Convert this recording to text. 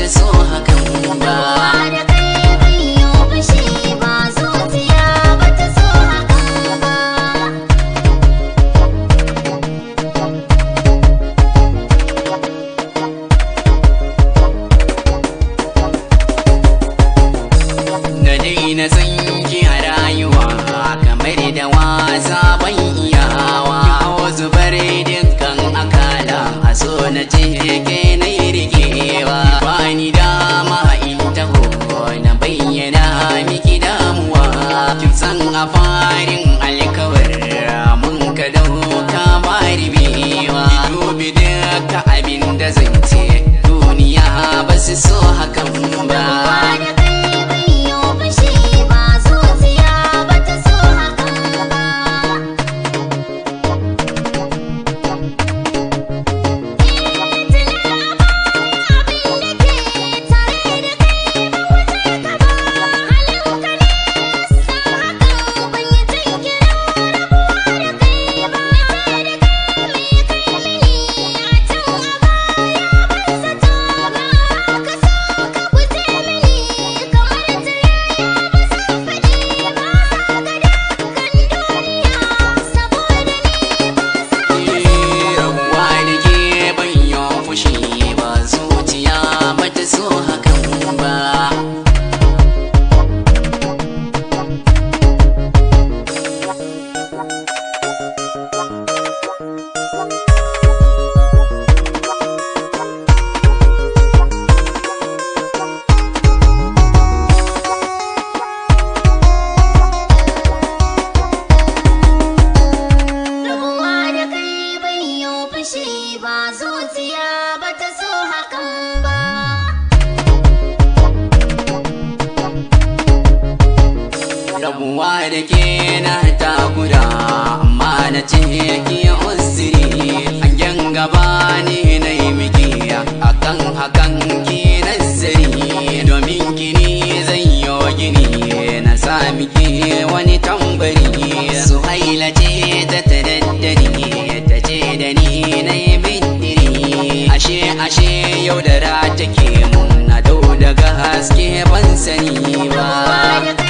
so hakan ba. Da kai bai yi fushi ba, zuciya bata so hakan ba. Na daina san ki a rayuwa kamar da wasa ban iyawa. Kawo zubar dukkan akala a so na ce ke na yi rigewa. Bani dama in taho na bayyana miki damuwa. Kin san a farin alkawar mun ka dauka ba ribewa. Dubi duka abin da zan ce duniya ba su so hakan ba. Da kai bai yi fushi ba, zuciya bata so hakan ba. Rabuwa da ke ban yi fushi ba, zuciya bata so hakan ba. Rabuwa da kai bai yi fushi ba, zuciya bata so hakan ba. Rabuwa da ke na takura amma na ce ki uzuri. Hangen gaba ne na yi miki akan hakan ki nazari. Domin gini zan yi gini na sa miki wani tambari. Suhaila ce ta tadaddani ta ce da ni na yi bindiri. Ashe yau da ra take mun na dau daga haske ban sani ba. Da